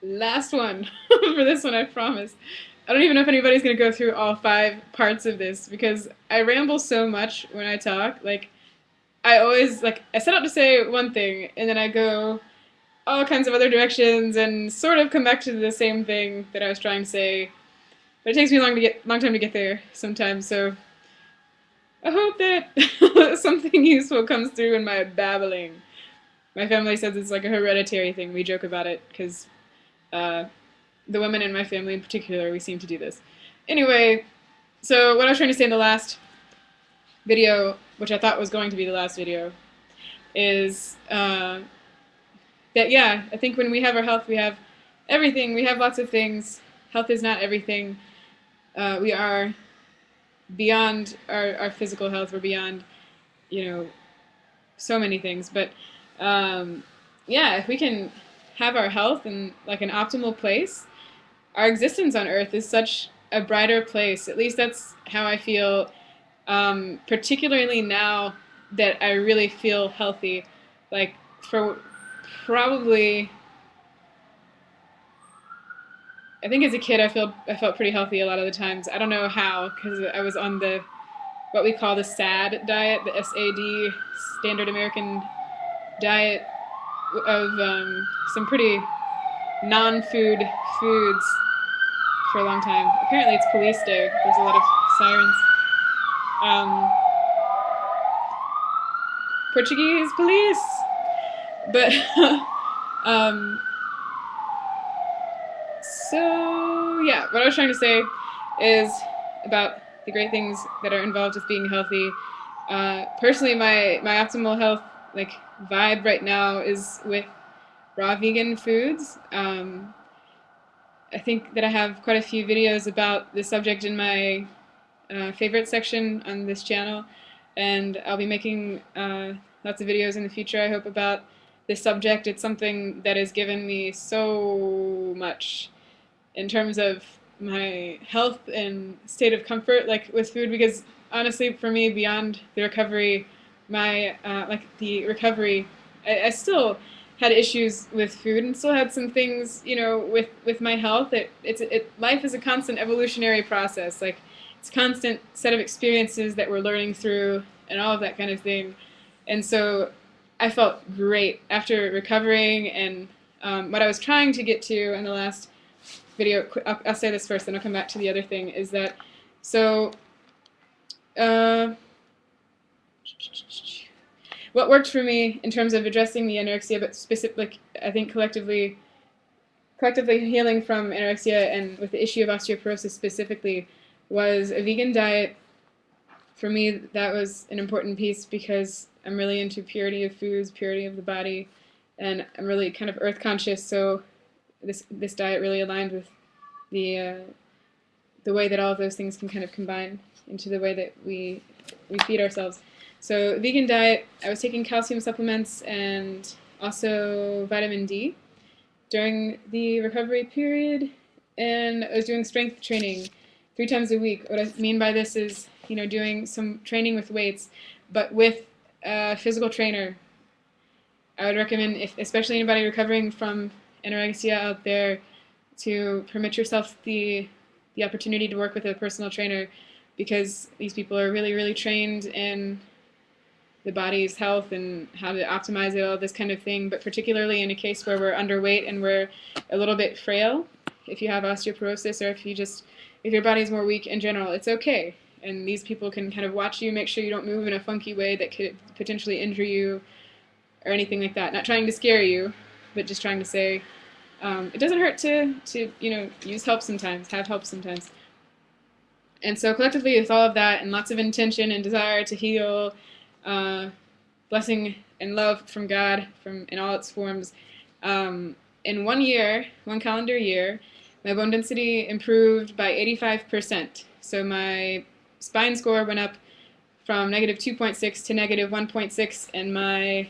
last one for this one, I promise. I don't even know if anybody's gonna go through all 5 parts of this because I ramble so much when I talk. Like, I always, like, I set out to say one thing and then I go all kinds of other directions and sort of come back to the same thing that I was trying to say. But it takes me long time to get there sometimes. So I hope that something useful comes through in my babbling. My family says it's like a hereditary thing. We joke about it because uh, the women in my family in particular, we seem to do this. Anyway, so what I was trying to say in the last video, which I thought was going to be the last video, is that yeah, I think when we have our health, we have everything. We have lots of things. Health is not everything. We are beyond our physical health. We're beyond, you know, so many things. But yeah, if we can have our health in like an optimal place, our existence on Earth is such a brighter place. At least that's how I feel, particularly now that I really feel healthy. Like for probably, I think as a kid I felt pretty healthy a lot of the times. I don't know how because I was on the what we call the SAD diet, the SAD, Standard American Diet, of some pretty non-food foods for a long time. Apparently it's police day. There's a lot of sirens. Um, Portuguese police. But um, so yeah, what I was trying to say is about the great things that are involved with being healthy. Personally, my optimal health like vibe right now is with raw vegan foods. I think that I have quite a few videos about the subject in my favorite section on this channel, and I'll be making lots of videos in the future, I hope, about this subject. It's something that has given me so much in terms of my health and state of comfort, like with food, because honestly, for me, beyond the recovery, my like the recovery, I still had issues with food and still had some things, you know, with my health. Life is a constant evolutionary process. Like it's a constant set of experiences that we're learning through and all of that kind of thing. And so I felt great after recovering. And what I was trying to get to in the last video, I'll say this first, then I'll come back to the other thing, is that so uh, what worked for me in terms of addressing the anorexia, but specifically, I think collectively healing from anorexia and with the issue of osteoporosis specifically, was a vegan diet. For me, that was an important piece because I'm really into purity of foods, purity of the body, and I'm really kind of earth conscious. So this diet really aligned with the the way that all of those things can kind of combine into the way that we feed ourselves. So vegan diet, I was taking calcium supplements and also vitamin D during the recovery period, and I was doing strength training 3 times a week. What I mean by this is, you know, doing some training with weights, but with a physical trainer. I would recommend, if especially anybody recovering from anorexia out there, to permit yourself the opportunity to work with a personal trainer, because these people are really, really trained in the body's health and how to optimize it, all this kind of thing. But particularly in a case where we're underweight and we're a little bit frail, if you have osteoporosis or if your body's more weak in general, it's okay. And these people can kind of watch you, make sure you don't move in a funky way that could potentially injure you or anything like that. Not trying to scare you, but just trying to say it doesn't hurt to you know, use help sometimes, have help sometimes. And so collectively, with all of that and lots of intention and desire to heal, uh, blessing and love from God in all its forms, in 1 year, 1 calendar year, my bone density improved by 85%. So my spine score went up from negative 2.6 to negative 1.6, and my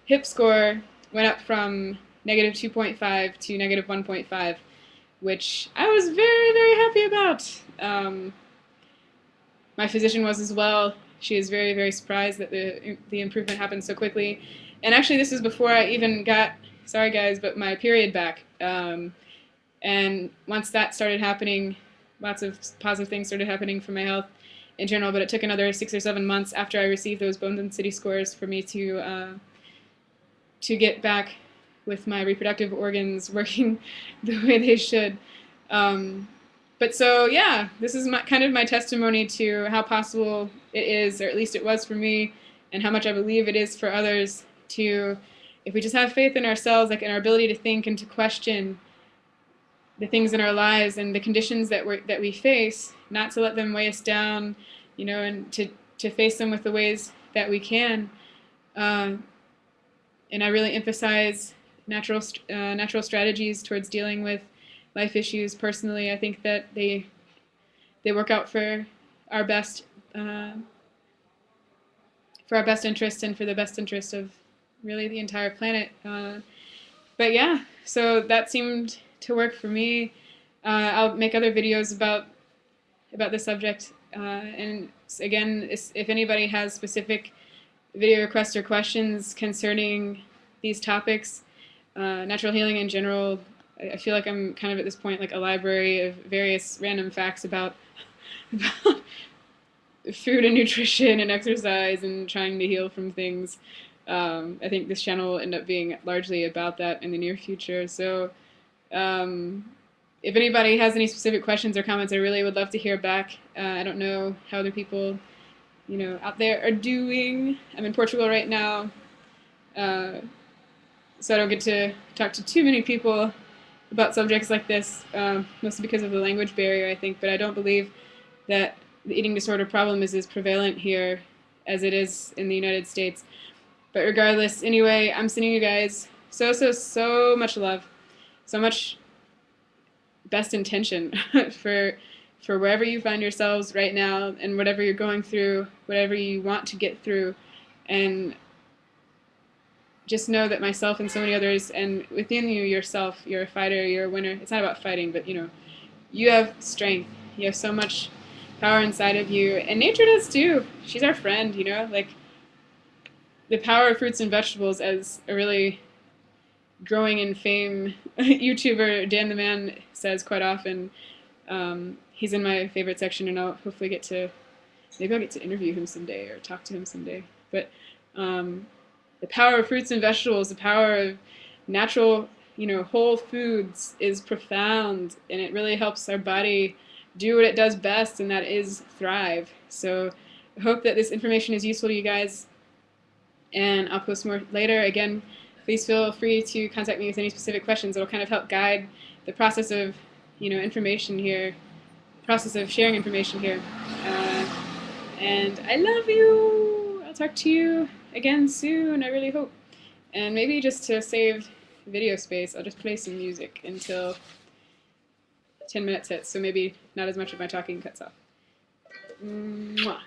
hip score went up from negative 2.5 to negative 1.5, which I was very, very happy about. My physician was as well. She is very, very surprised that the improvement happened so quickly. And actually, this is before I even got sorry guys, but my period back. And once that started happening, lots of positive things started happening for my health in general, but it took another 6 or 7 months after I received those bone density scores for me to get back with my reproductive organs working the way they should. But so yeah, this is kind of my testimony to how possible it is, or at least it was for me, and how much I believe it is for others to, if we just have faith in ourselves, like in our ability to think and to question the things in our lives and the conditions that we face, not to let them weigh us down, you know, and to face them with the ways that we can. And I really emphasize natural strategies towards dealing with life issues. Personally, I think that they work out for our best interest and for the best interest of really the entire planet. But yeah, so that seemed to work for me. I'll make other videos about this subject. And again, if anybody has specific video requests or questions concerning these topics, natural healing in general, I feel like I'm kind of at this point like a library of various random facts about food and nutrition and exercise and trying to heal from things. I think this channel will end up being largely about that in the near future. So if anybody has any specific questions or comments, I really would love to hear back. I don't know how other people, you know, out there are doing. I'm in Portugal right now, so I don't get to talk to too many people about subjects like this, mostly because of the language barrier, I think. But I don't believe that the eating disorder problem is as prevalent here as it is in the United States. But regardless, anyway, I'm sending you guys so much love, so much best intention for wherever you find yourselves right now and whatever you're going through, whatever you want to get through. And just know that myself and so many others, and within you yourself, you're a fighter, you're a winner. It's not about fighting, but you know, you have strength. You have so much power inside of you, and nature does too. She's our friend, you know, like the power of fruits and vegetables, as a really growing in fame YouTuber Dan the Man says quite often. He's in my favorite section, and I'll hopefully maybe I'll get to interview him someday or talk to him someday. But the power of fruits and vegetables, the power of natural, you know, whole foods is profound, and it really helps our body do what it does best, and that is thrive. So I hope that this information is useful to you guys, and I'll post more later. Again, please feel free to contact me with any specific questions. It'll kind of help guide the process of, you know, information here, process of sharing information here. And I love you. I'll talk to you again soon, I really hope. And maybe just to save video space, I'll just play some music until 10 minutes hits, so maybe not as much of my talking cuts off. Mwah.